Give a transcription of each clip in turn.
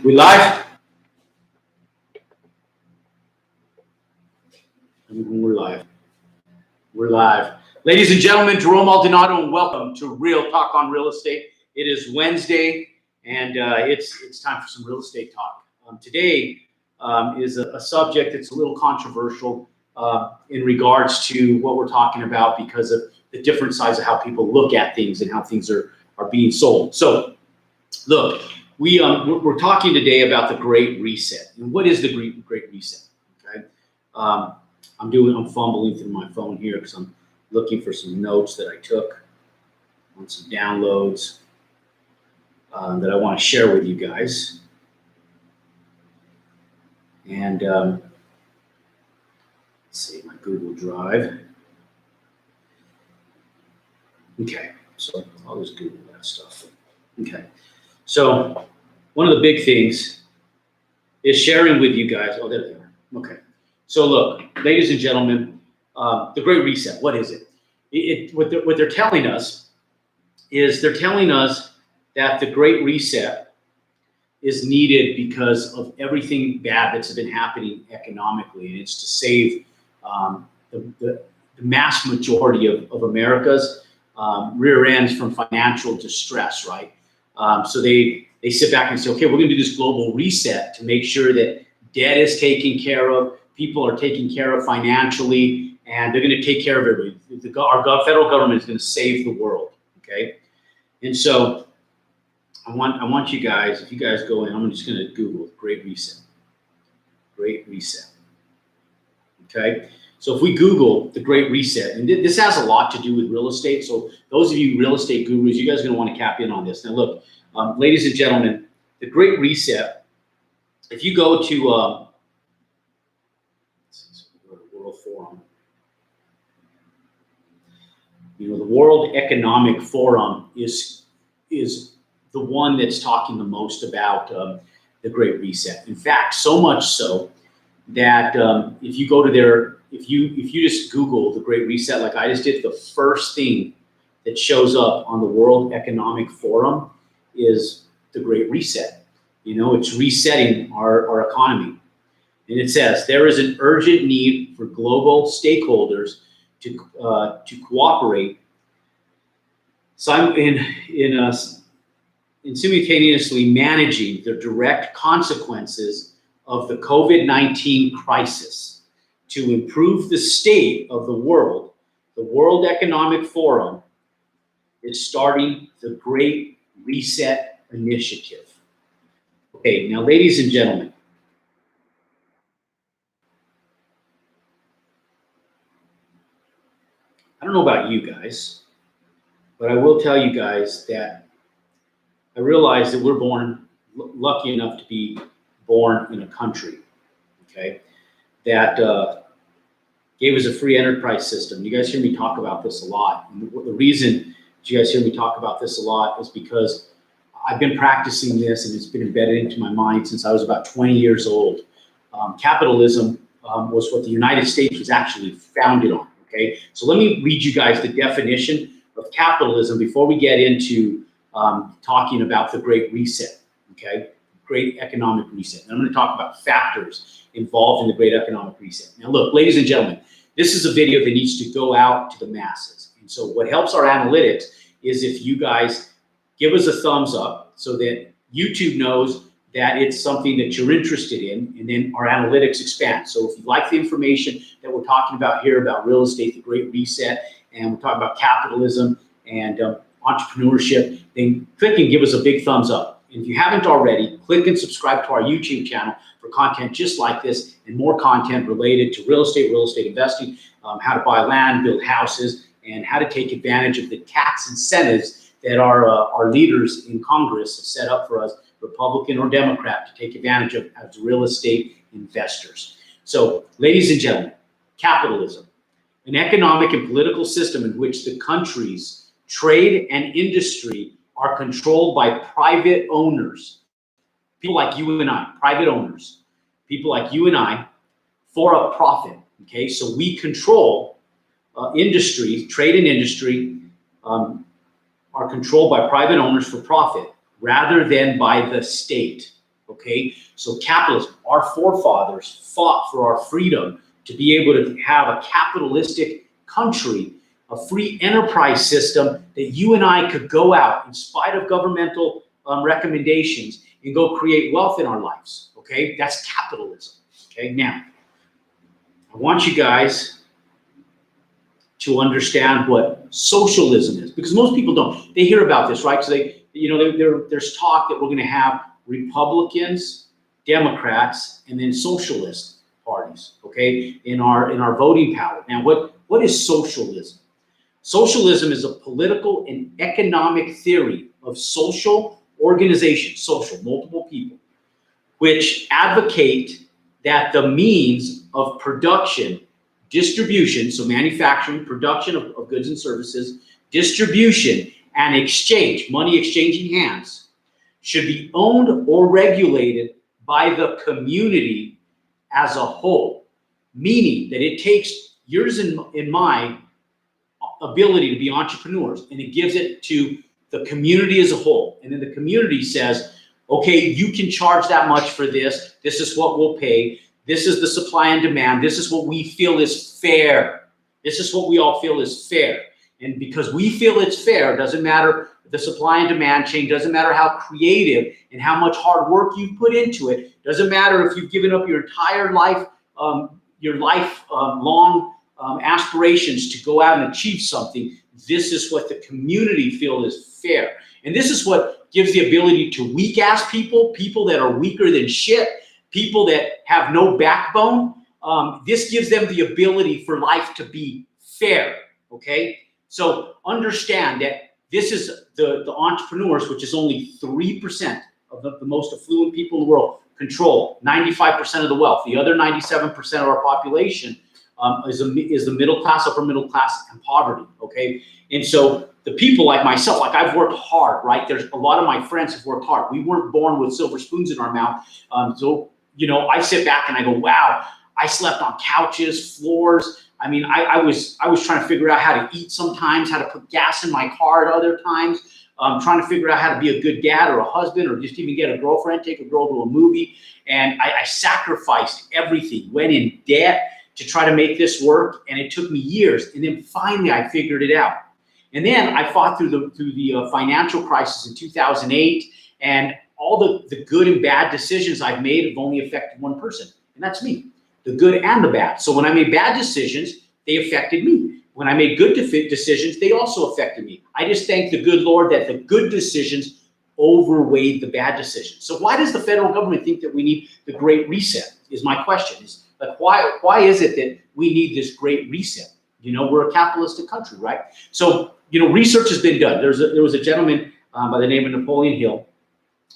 We live? We're live. We're live. Ladies and gentlemen, Jerome Maldonado, and welcome to Real Talk on Real Estate. It is Wednesday, and it's time for some real estate talk. Today is a subject that's a little controversial in regards to what we're talking about because of the different sides of how people look at things and how things are being sold. So, look, we're talking today about the Great Reset. And what is the Great Reset? Okay, I'm fumbling through my phone here because I'm looking for some notes that I took on some downloads that I want to share with you guys. And let's see, my Google Drive. Okay, so I'll just Google that stuff. Okay, so one of the big things is sharing with you guys. Oh, there they are. Okay, so look, ladies and gentlemen, the Great Reset. What is it? What they're telling us is they're telling us that the Great Reset is needed because of everything bad that's been happening economically, and it's to save the mass majority of America's rear ends from financial distress, right? So they sit back and say, okay, we're going to do this global reset to make sure that debt is taken care of, people are taken care of financially, and they're going to take care of everybody. Our federal government is going to save the world, okay? And so I want you guys, if you guys go in, I'm just going to Google Great Reset. Great Reset. Okay? So if we Google the Great Reset, and this has a lot to do with real estate, so those of you real estate gurus, you guys are going to want to cap in on this. Now look, ladies and gentlemen, the Great Reset, if you go to World Forum, you know, the World Economic Forum is the one that's talking the most about the Great Reset. In fact, so much so that if you go to their, if you just Google the Great Reset, like I just did, the first thing that shows up on the World Economic Forum is the Great Reset. You know, it's resetting our economy. And it says, there is an urgent need for global stakeholders to cooperate in simultaneously managing the direct consequences of the COVID-19 crisis to improve the state of the world. The World Economic Forum is starting the Great Reset Initiative. Okay, now ladies and gentlemen, I don't know about you guys, but I will tell you guys that I realize that we're lucky enough to be born in a country, okay, that gave us a free enterprise system. You guys hear me talk about this a lot. And the reason you guys hear me talk about this a lot is because I've been practicing this and it's been embedded into my mind since I was about 20 years old. Capitalism was what the United States was actually founded on, okay? So let me read you guys the definition of capitalism before we get into talking about the Great Reset, okay? Great Economic Reset. And I'm going to talk about factors involved in the Great Economic Reset. Now look, ladies and gentlemen, this is a video that needs to go out to the masses. And so what helps our analytics is if you guys give us a thumbs up so that YouTube knows that it's something that you're interested in, and then our analytics expand. So if you like the information that we're talking about here about real estate, the Great Reset, and we're talking about capitalism and entrepreneurship, then click and give us a big thumbs up. And if you haven't already, click and subscribe to our YouTube channel for content just like this and more content related to real estate investing, how to buy land, build houses, and how to take advantage of the tax incentives that our leaders in Congress have set up for us, Republican or Democrat, to take advantage of as real estate investors. So, ladies and gentlemen, capitalism, an economic and political system in which the country's trade and industry are controlled by private owners, people like you and I, private owners, people like you and I, for a profit, okay? So we control industry, trade and industry, are controlled by private owners for profit rather than by the state. okay? So capitalism, our forefathers fought for our freedom to be able to have a capitalistic country, a free enterprise system that you and I could go out in spite of governmental recommendations and go create wealth in our lives, okay? That's capitalism, okay? Now, I want you guys to understand what socialism is, because most people don't. They hear about this, right? So there's talk that we're going to have Republicans, Democrats, and then socialist parties, okay, in our voting power. Now, what is socialism? Socialism is a political and economic theory of social organization, social, multiple people, which advocate that the means of production, distribution, so manufacturing, production of goods and services, distribution, and exchange, money exchanging hands, should be owned or regulated by the community as a whole, meaning that it takes yours and my ability to be entrepreneurs and it gives it to the community as a whole. And then the community says, okay, you can charge that much for this. This is what we'll pay. This is the supply and demand. This is what we feel is fair. This is what we all feel is fair. And because we feel it's fair, it doesn't matter the supply and demand chain, doesn't matter how creative and how much hard work you've put into it, doesn't matter if you've given up your entire life, long aspirations to go out and achieve something. This is what the community feel is fair. And this is what gives the ability to weak ass people that are weaker than shit, people that have no backbone. This gives them the ability for life to be fair, okay? So understand that this is the entrepreneurs, which is only 3% of the most affluent people in the world, control 95% of the wealth. The other 97% of our population is the middle class, upper middle class, and poverty, okay? And so the people like myself, like I've worked hard, right? There's a lot of my friends have worked hard. We weren't born with silver spoons in our mouth. So, you know, I sit back and I go, wow, I slept on couches, floors. I mean, I was trying to figure out how to eat sometimes, how to put gas in my car at other times, trying to figure out how to be a good dad or a husband or just even get a girlfriend, take a girl to a movie. And I sacrificed everything, went in debt to try to make this work. And it took me years. And then finally I figured it out. And then I fought through the financial crisis in 2008. And all the good and bad decisions I've made have only affected one person, and that's me. The good and the bad. So when I made bad decisions, they affected me. When I made good decisions, they also affected me. I just thank the good Lord that the good decisions overweighed the bad decisions. So why does the federal government think that we need the Great Reset is my question. Is like, why is it that we need this Great Reset? You know, we're a capitalistic country, right? So, you know, research has been done. There was a gentleman by the name of Napoleon Hill,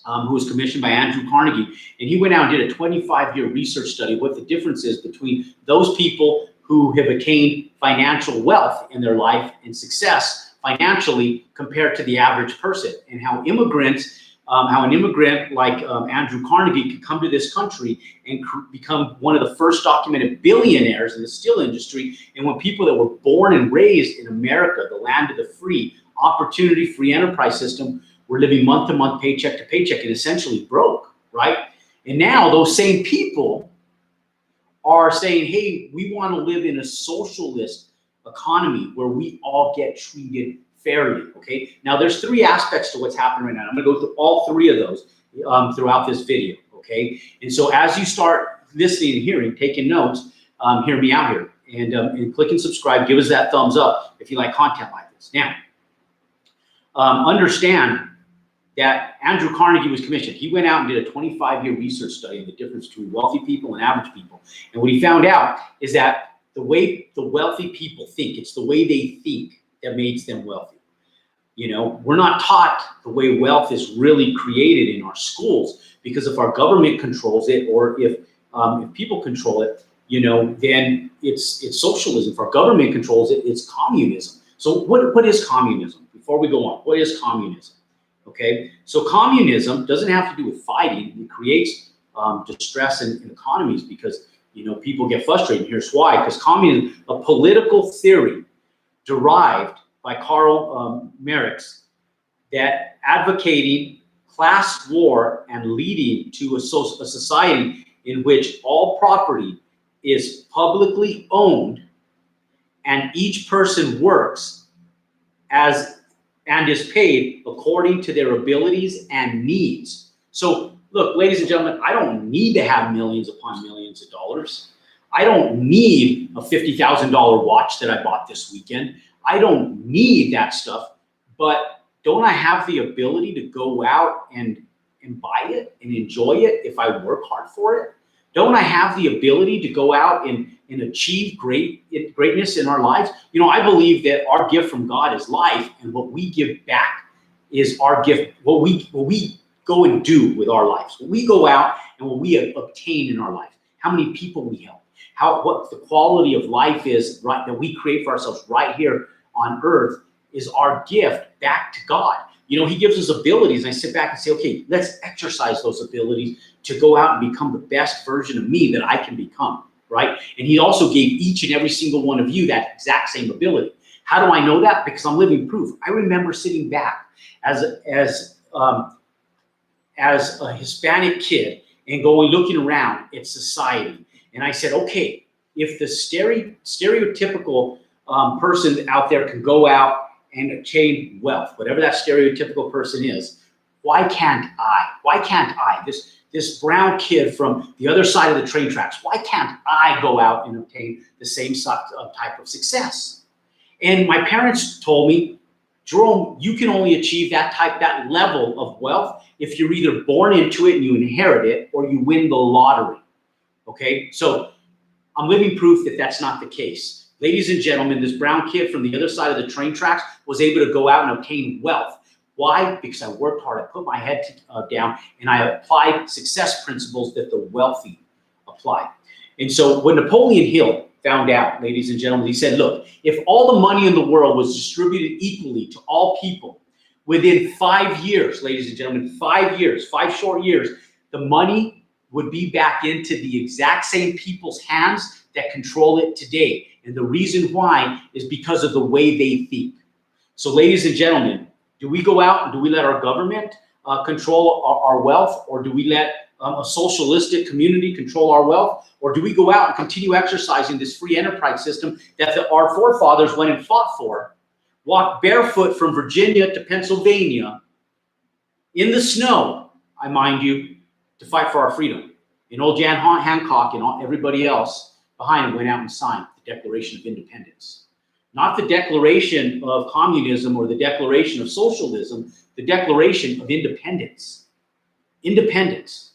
who was commissioned by Andrew Carnegie, and he went out and did a 25-year research study of what the difference is between those people who have attained financial wealth in their life and success financially compared to the average person, and how an immigrant like Andrew Carnegie could come to this country and become one of the first documented billionaires in the steel industry, and when people that were born and raised in America, the land of the free, opportunity, free enterprise system, were living month to month, paycheck to paycheck, and essentially broke, right? And now those same people are saying, hey, we want to live in a socialist economy where we all get treated fairly, okay? Now there's three aspects to what's happening right now. I'm gonna go through all three of those throughout this video, okay? And so as you start listening and hearing, taking notes, hear me out here, and click and subscribe, give us that thumbs up if you like content like this. Now, understand that Andrew Carnegie was commissioned. He went out and did a 25-year research study of the difference between wealthy people and average people. And what he found out is that the way the wealthy people think, it's the way they think that makes them wealthy. You know, we're not taught the way wealth is really created in our schools, because if our government controls it, or if people control it, you know, then it's socialism. If our government controls it, it's communism. So what is communism? Before we go on, what is communism? Okay, so communism doesn't have to do with fighting. It creates distress in economies because, you know, people get frustrated. Here's why: because communism, a political theory derived by Karl Marx, that advocating class war and leading to a society in which all property is publicly owned and each person works and is paid according to their abilities and needs. So look, ladies and gentlemen, I don't need to have millions upon millions of dollars. I don't need a $50,000 watch that I bought this weekend. I don't need that stuff, but don't I have the ability to go out and buy it and enjoy it if I work hard for it? Don't I have the ability to go out and achieve greatness in our lives? You know, I believe that our gift from God is life, and what we give back is our gift, what we go and do with our lives. What we go out and what we obtain in our life. How many people we help. What the quality of life is, right, that we create for ourselves right here on earth is our gift back to God. You know, he gives us abilities, and I sit back and say, okay, let's exercise those abilities to go out and become the best version of me that I can become, right? And he also gave each and every single one of you that exact same ability. How do I know that? Because I'm living proof. I remember sitting back as a Hispanic kid and looking around at society, and I said, okay, if the stereotypical person out there can go out and attain wealth, whatever that stereotypical person is, why can't I? Why can't I? This brown kid from the other side of the train tracks, why can't I go out and obtain the same type of success? And my parents told me, Jerome, you can only achieve that level of wealth if you're either born into it and you inherit it, or you win the lottery. Okay, so I'm living proof that that's not the case. Ladies and gentlemen, this brown kid from the other side of the train tracks was able to go out and obtain wealth. Why? Because I worked hard, I put my head down, and I applied success principles that the wealthy apply. And so when Napoleon Hill found out, ladies and gentlemen, he said, look, if all the money in the world was distributed equally to all people, within 5 years, ladies and gentlemen, 5 years, 5 short years, the money would be back into the exact same people's hands that control it today. And the reason why is because of the way they think. So ladies and gentlemen, do we go out and do we let our government control our wealth, or do we let a socialistic community control our wealth, or do we go out and continue exercising this free enterprise system that our forefathers went and fought for, walked barefoot from Virginia to Pennsylvania in the snow, I mind you, to fight for our freedom? And old Jan Hancock and everybody else behind him went out and signed the Declaration of Independence. Not the Declaration of Communism or the Declaration of Socialism, the Declaration of Independence. Independence.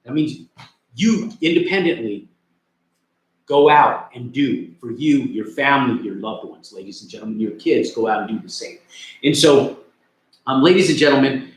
That means you independently go out and do for you, your family, your loved ones, ladies and gentlemen, your kids go out and do the same. And so, ladies and gentlemen,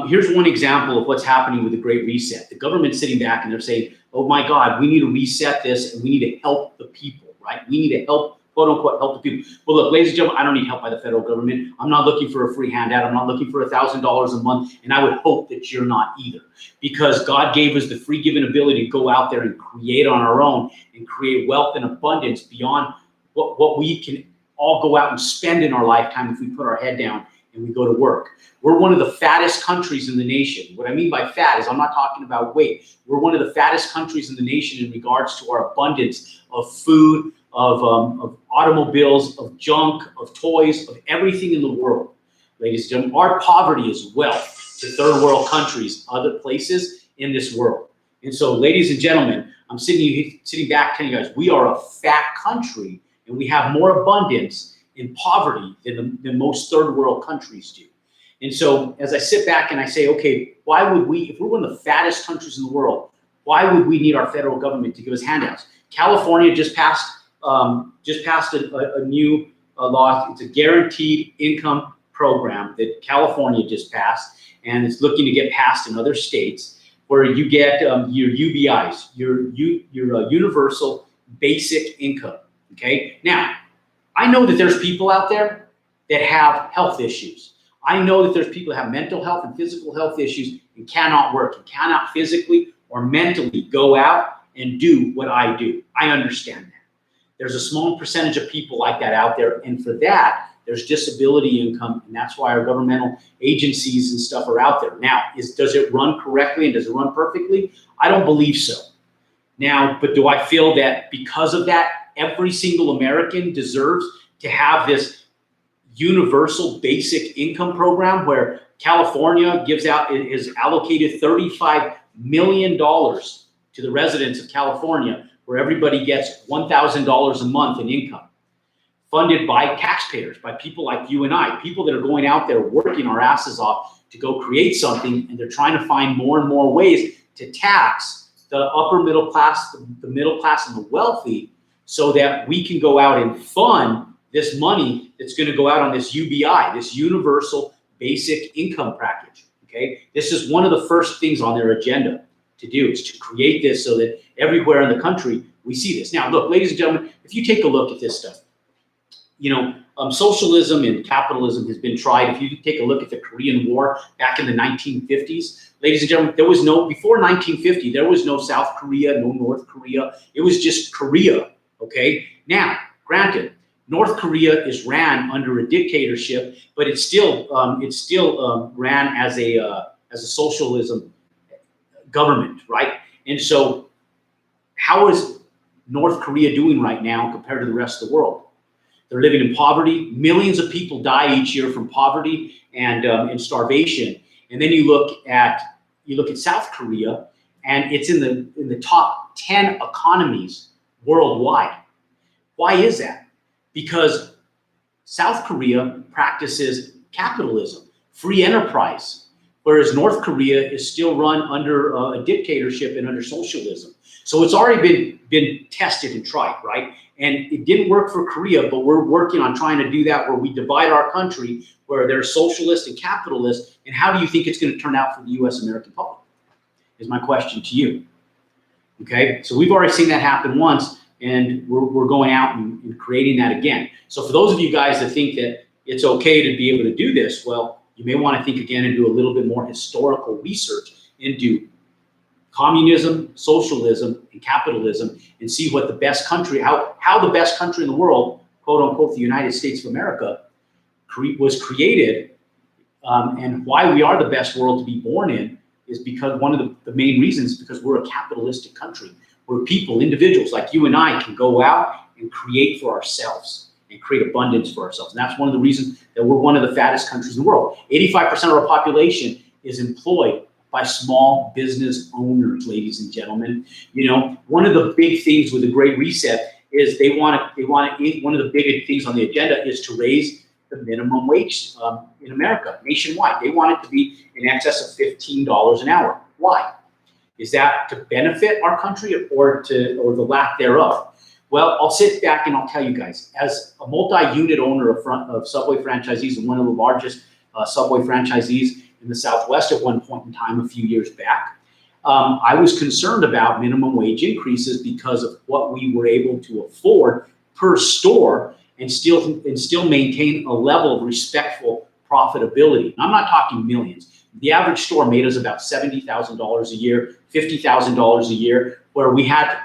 here's one example of what's happening with the Great Reset. The government's sitting back and they're saying, oh my God, we need to reset this and we need to help the people, right? We need to help, quote unquote, help the people. Well, look, ladies and gentlemen, I don't need help by the federal government. I'm not looking for a free handout. I'm not looking for $1,000 a month. And I would hope that you're not either, because God gave us the free given ability to go out there and create on our own and create wealth and abundance beyond what we can all go out and spend in our lifetime if we put our head down and we go to work. We're one of the fattest countries in the nation. What I mean by fat is I'm not talking about weight. We're one of the fattest countries in the nation in regards to our abundance of food, of automobiles, of junk, of toys, of everything in the world. Ladies and gentlemen, our poverty is wealth to third world countries, other places in this world. And so, ladies and gentlemen, I'm sitting back telling you guys, we are a fat country and we have more abundance in poverty than most third world countries do. And so as I sit back and I say, okay, why would we, if we're one of the fattest countries in the world, why would we need our federal government to give us handouts? California just passed a new law. It's a guaranteed income program that California just passed, and it's looking to get passed in other states, where you get your UBIs, your universal basic income. Okay. Now, I know that there's people out there that have health issues. I know that there's people that have mental health and physical health issues and cannot work and cannot physically or mentally go out and do what I do. I understand that. There's a small percentage of people like that out there, and for that, there's disability income, and that's why our governmental agencies and stuff are out there. Now, does it run correctly and does it run perfectly? I don't believe so. Now, but do I feel that because of that, every single American deserves to have this universal basic income program where California is allocated $35 million to the residents of California, where everybody gets $1,000 a month in income, funded by taxpayers, by people like you and I, people that are going out there working our asses off to go create something, and they're trying to find more and more ways to tax the upper middle class, the middle class and the wealthy, so that we can go out and fund this money that's going to go out on this UBI, this universal basic income package, okay? This is one of the first things on their agenda to do, is to create this so that everywhere in the country we see this. Now, look, ladies and gentlemen, if you take a look at this stuff, you know, socialism and capitalism has been tried. If you take a look at the Korean War back in the 1950s, ladies and gentlemen, before 1950, there was no South Korea, no North Korea. It was just Korea, okay? Now, granted, North Korea is ran under a dictatorship, but it's still ran as a socialism government, right? And so how is North Korea doing right now compared to the rest of the world? They're living in poverty. Millions of people die each year from poverty and starvation. And then you look at South Korea, and it's in the top 10 economies worldwide. Why is that? Because South Korea practices capitalism, free enterprise, whereas North Korea is still run under a dictatorship and under socialism. So it's already been tested and tried, right? And it didn't work for Korea, but we're working on trying to do that, where we divide our country, where there's socialist and capitalist. And how do you think it's going to turn out for the U.S. American public, is my question to you. Okay, so we've already seen that happen once, and we're going out and creating that again. So for those of you guys that think that it's okay to be able to do this, well, you may want to think again and do a little bit more historical research into communism, socialism, and capitalism, and see what the best country, how the best country in the world, quote unquote, the United States of America, was created, and why we are the best world to be born in is because one of the main reasons is because we're a capitalistic country, where people, individuals like you and I, can go out and create for ourselves and create abundance for ourselves. And that's one of the reasons that we're one of the fattest countries in the world. 85% of our population is employed by small business owners, ladies and gentlemen. You know, one of the big things with the Great Reset is one of the big things on the agenda is to raise the minimum wage in America, nationwide. They want it to be in excess of $15 an hour. Why? Is that to benefit our country or the lack thereof? Well, I'll sit back and I'll tell you guys, as a multi-unit owner of Subway franchisees and one of the largest Subway franchisees in the Southwest at one point in time a few years back, I was concerned about minimum wage increases because of what we were able to afford per store and still maintain a level of respectful profitability. And I'm not talking millions. The average store made us about $70,000 a year, $50,000 a year, where we had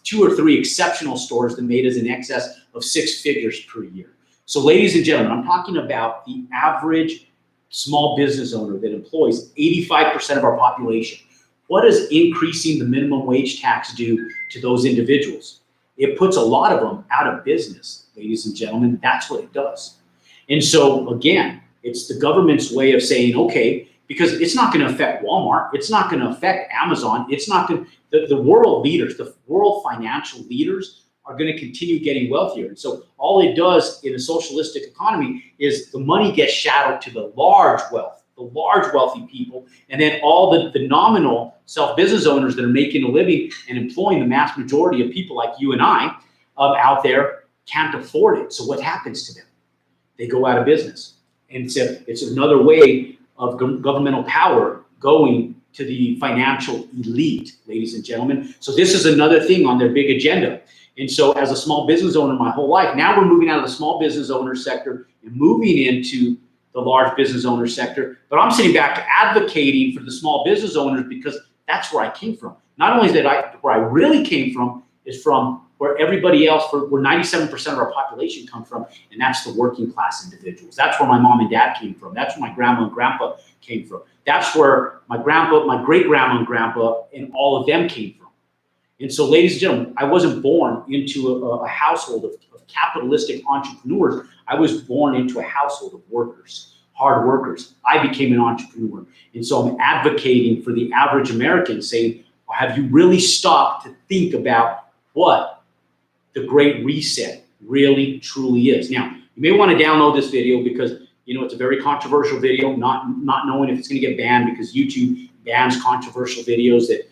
2 or 3 exceptional stores that made us in excess of 6 figures per year. So ladies and gentlemen, I'm talking about the average small business owner that employs 85% of our population. What does increasing the minimum wage tax do to those individuals? It puts a lot of them out of business, ladies and gentlemen. That's what it does. And so again, it's the government's way of saying, okay, because it's not going to affect Walmart, it's not going to affect Amazon, it's not going to, the world leaders, the world financial leaders are going to continue getting wealthier. And so all it does in a socialistic economy is the money gets shadowed to the large wealth, the large wealthy people, and then all the nominal self-business owners that are making a living and employing the mass majority of people like you and I out there can't afford it. So what happens to them? They go out of business. And it's another way of governmental power going to the financial elite, ladies and gentlemen. So this is another thing on their big agenda. And so as a small business owner my whole life, now we're moving out of the small business owner sector and moving into the large business owner sector. But I'm sitting back advocating for the small business owners because that's where I came from. Not only is that where I really came from is from where everybody else, where 97% of our population come from, and that's the working class individuals. That's where my mom and dad came from. That's where my grandma and grandpa came from. That's where my grandpa, my great grandma and grandpa, and all of them came from. And so, ladies and gentlemen, I wasn't born into a household of capitalistic entrepreneurs. I was born into a household of workers, hard workers. I became an entrepreneur. And so I'm advocating for the average American, saying, have you really stopped to think about what the Great Reset really, truly is? Now, you may want to download this video because, you know, it's a very controversial video, not knowing if it's going to get banned, because YouTube bans controversial videos that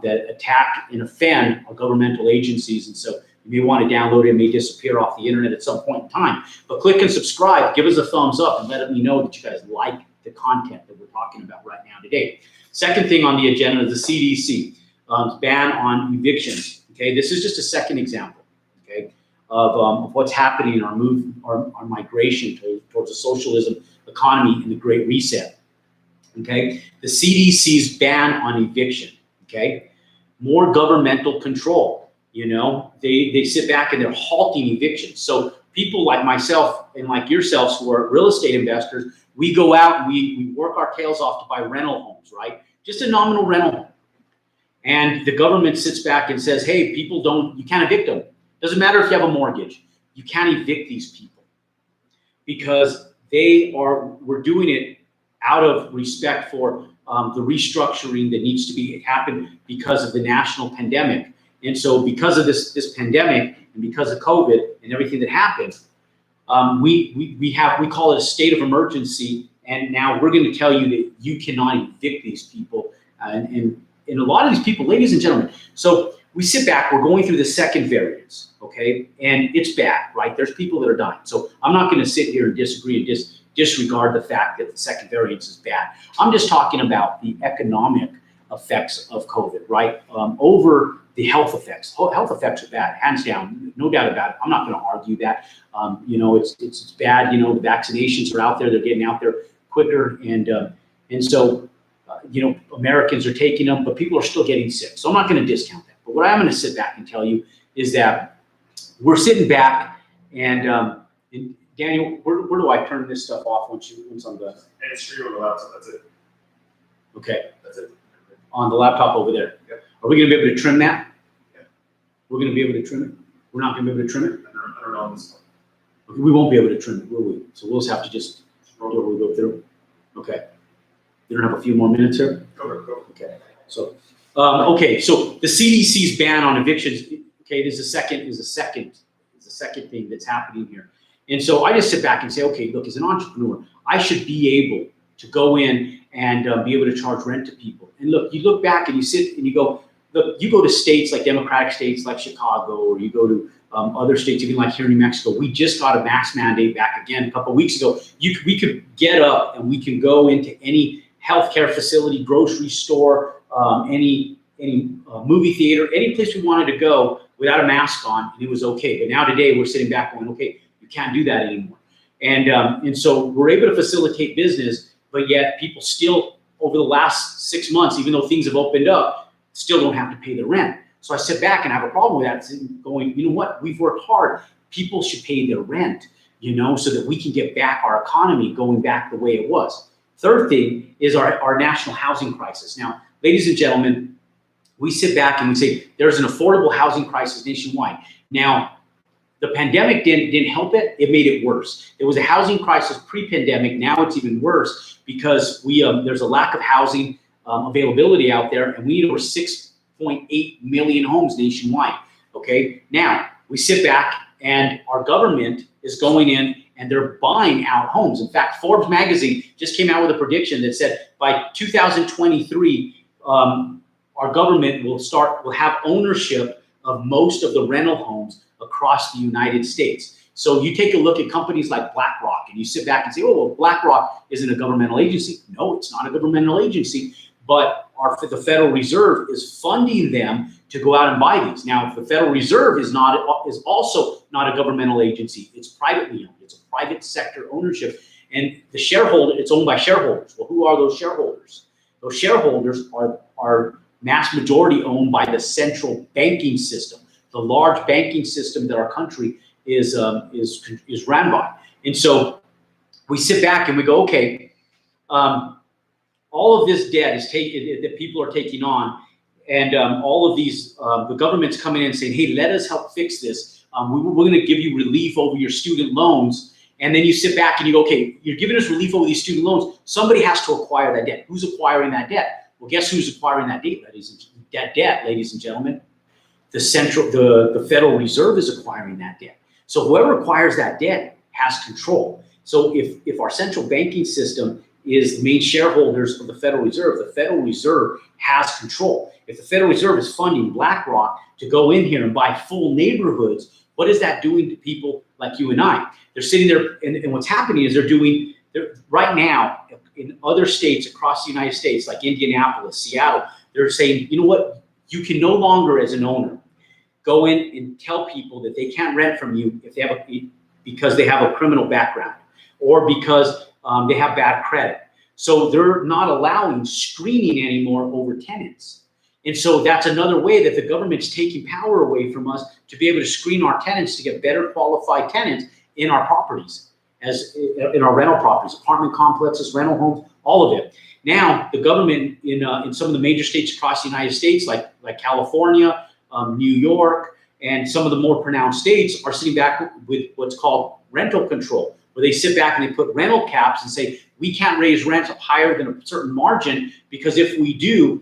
that attack and offend our governmental agencies. And so you may want to download it. It may disappear off the internet at some point in time. But click and subscribe, give us a thumbs up, and let me know that you guys like the content that we're talking about right now today. Second thing on the agenda is the CDC ban on evictions. Okay, this is just a second example, okay, of what's happening in our migration towards a socialism economy in the Great Reset. Okay, the CDC's ban on eviction. Okay, more governmental control. You know, they sit back and they're halting evictions. So people like myself and like yourselves who are real estate investors, we go out and we work our tails off to buy rental homes, right? Just a nominal rental home. And the government sits back and says, hey, you can't evict them. Doesn't matter if you have a mortgage. You can't evict these people because we're doing it out of respect for the restructuring that needs to happen because of the national pandemic. And so because of this pandemic and because of COVID and everything that happened, we call it a state of emergency. And now we're going to tell you that you cannot evict these people. And a lot of these people, ladies and gentlemen, so we sit back, we're going through the second variance, okay? And it's bad, right? There's people that are dying. So I'm not going to sit here and disagree and disregard the fact that the second variance is bad. I'm just talking about the economic effects of COVID, right? Over the health effects. Health effects are bad, hands down, no doubt about it. I'm not going to argue that. You know, it's bad. You know, the vaccinations are out there; they're getting out there quicker, and so you know, Americans are taking them, but people are still getting sick. So I'm not going to discount that. But what I'm going to sit back and tell you is that we're sitting back, and Daniel, where do I turn this stuff off once I'm done? And it's free on the laptop. That's it. Okay. That's it. On the laptop over there. Yep. Are we going to be able to trim that? Yeah. We're going to be able to trim it? We're not going to be able to trim it? I don't know on this one. Okay, we won't be able to trim it, will we? So we'll just have to just go through. Okay. You don't have a few more minutes here? Go. Okay. So, okay. So the CDC's ban on evictions. Okay, there's a second thing that's happening here. And so I just sit back and say, okay, look, as an entrepreneur, I should be able to go in and be able to charge rent to people. And look, you look back and you sit and you go, look, you go to states like democratic states like Chicago, or you go to other states, even like here in New Mexico. We just got a mask mandate back again a couple of weeks ago. We could get up and we can go into any healthcare facility, grocery store, any movie theater, any place we wanted to go without a mask on, and it was okay. But now today we're sitting back going, okay, you can't do that anymore. And so we're able to facilitate business, but yet people still, over the last 6 months, even though things have opened up, still don't have to pay the rent. So I sit back and I have a problem with that, going, you know what, we've worked hard. People should pay their rent, you know, so that we can get back our economy going back the way it was. Third thing is our national housing crisis. Now, ladies and gentlemen, we sit back and we say there's an affordable housing crisis nationwide. Now, the pandemic didn't help it. It made it worse. There was a housing crisis pre-pandemic. Now it's even worse because there's a lack of housing availability out there, and we need over 6.8 million homes nationwide. Okay, now we sit back and our government is going in and they're buying out homes. In fact, Forbes magazine just came out with a prediction that said by 2023, our government will have ownership of most of the rental homes across the United States. So you take a look at companies like BlackRock and you sit back and say, oh, well, BlackRock isn't a governmental agency. No, it's not a governmental agency, but the Federal Reserve is funding them to go out and buy these. Now, if the Federal Reserve is also not a governmental agency, it's privately owned. It's a private sector ownership. And it's owned by shareholders. Well, who are those shareholders? Those shareholders are mass majority owned by the central banking system. the large banking system that our country is ran by. And so we sit back and we go, okay, all of this debt is that people are taking on, and all of these, the government's coming in and saying, hey, let us help fix this. We're going to give you relief over your student loans. And then you sit back and you go, okay, you're giving us relief over these student loans. Somebody has to acquire that debt. Who's acquiring that debt? Well, guess who's acquiring that debt, ladies and gentlemen? The Federal Reserve is acquiring that debt. So whoever acquires that debt has control. So if our central banking system is the main shareholders of the Federal Reserve has control. If the Federal Reserve is funding BlackRock to go in here and buy full neighborhoods, what is that doing to people like you and I? They're sitting there, and what's happening is they're right now in other states across the United States, like Indianapolis, Seattle, they're saying, you know what, you can no longer, as an owner, go in and tell people that they can't rent from you if they have because they have a criminal background or because they have bad credit. So they're not allowing screening anymore over tenants. And so that's another way that the government's taking power away from us to be able to screen our tenants to get better qualified tenants in our properties, as in our rental properties, apartment complexes, rental homes, all of it. Now, the government in some of the major states across the United States, like California, New York, and some of the more pronounced states are sitting back with what's called rental control, where they sit back and they put rental caps and say, we can't raise rents higher than a certain margin because if we do,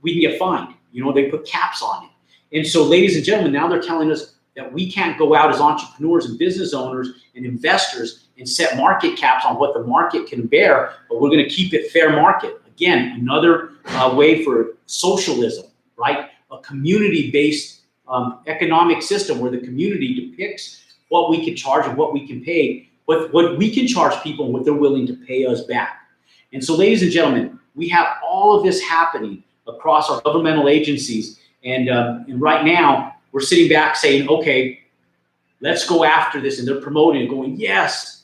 we can get fined. You know, they put caps on it. And so, ladies and gentlemen, now they're telling us that we can't go out as entrepreneurs and business owners and investors and set market caps on what the market can bear, but we're going to keep it fair market. Again, another way for socialism, right? A community-based economic system where the community depicts what we can charge and what we can pay, what we can charge people and what they're willing to pay us back. And so, ladies and gentlemen, we have all of this happening across our governmental agencies. And right now, we're sitting back saying, okay, let's go after this. And they're promoting it, going, yes,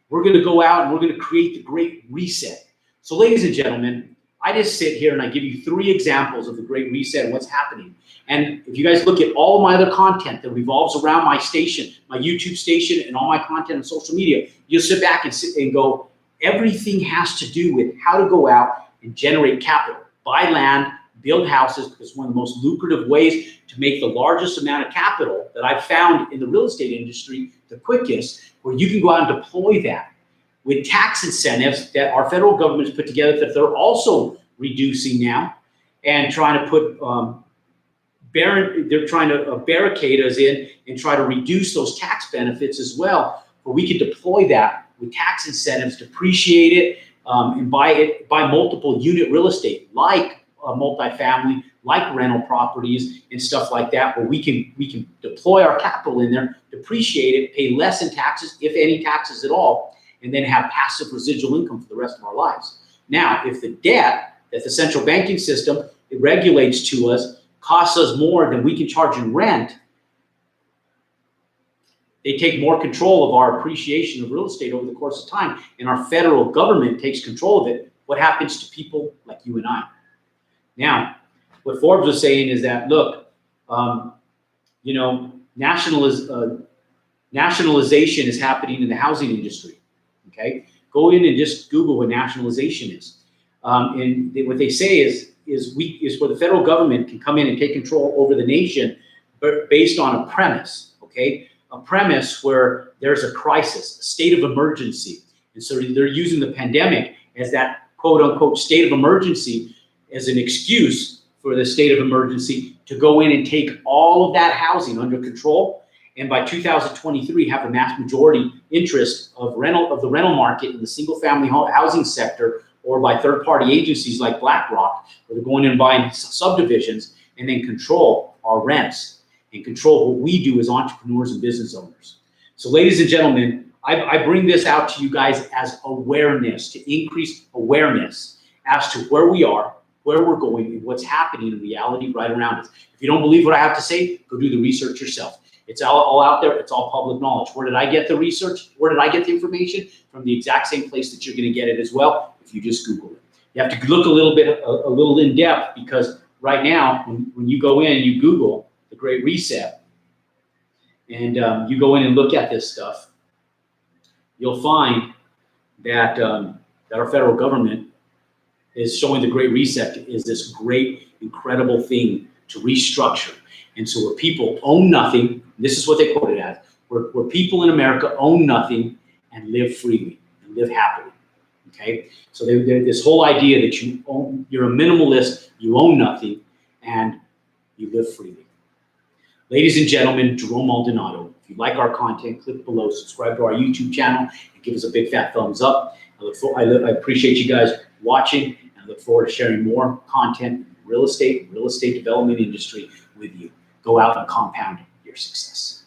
we're going to go out and we're going to create the Great Reset. So, ladies and gentlemen, I just sit here and I give you 3 examples of the Great Reset and what's happening. And if you guys look at all of my other content that revolves around my station, my YouTube station, and all my content on social media, you'll sit back and go, everything has to do with how to go out and generate capital, buy land, build houses, because one of the most lucrative ways to make the largest amount of capital that I've found in the real estate industry, the quickest, where you can go out and deploy that with tax incentives that our federal government's put together that they're also reducing now and trying to put, they're trying to barricade us in and try to reduce those tax benefits as well, where we can deploy that with tax incentives, depreciate it, and buy multiple unit real estate like multifamily, like rental properties and stuff like that, where we can deploy our capital in there, depreciate it, pay less in taxes, if any taxes at all, and then have passive residual income for the rest of our lives. Now, if the debt that the central banking system it regulates to us costs us more than we can charge in rent, they take more control of our appreciation of real estate over the course of time, and our federal government takes control of it. What happens to people like you and I? Now, what Forbes was saying is that, look, you know, nationalization is happening in the housing industry, okay? Go in and just Google what nationalization is. And what they say is where the federal government can come in and take control over the nation, but based on a premise, okay? A premise where there's a crisis, a state of emergency. And so they're using the pandemic as that quote unquote state of emergency as an excuse for the state of emergency to go in and take all of that housing under control. And by 2023, have the mass majority interest of the rental market in the single family housing sector, or by third party agencies like BlackRock, where they're going in and buying subdivisions and then control our rents and control what we do as entrepreneurs and business owners. So ladies and gentlemen, I bring this out to you guys as awareness, to increase awareness as to where we are, where we're going, and what's happening in reality right around us. If you don't believe what I have to say, go do the research yourself. It's all out there. It's all public knowledge. Where did I get the research? Where did I get the information? From the exact same place that you're going to get it as well if you just Google it. You have to look a little in depth, because right now, when you go in and you Google the Great Reset, and you go in and look at this stuff, you'll find that that our federal government is showing the Great Reset is this great, incredible thing to restructure. And so where people own nothing, this is what they quote it as, where people in America own nothing and live freely and live happily. Okay, so this whole idea that you're a minimalist, you own nothing, and you live freely. Ladies and gentlemen, Jerome Maldonado. If you like our content, click below, subscribe to our YouTube channel, and give us a big fat thumbs up. I appreciate you guys watching, and I look forward to sharing more content in real estate development industry with you. Go out and compound your success.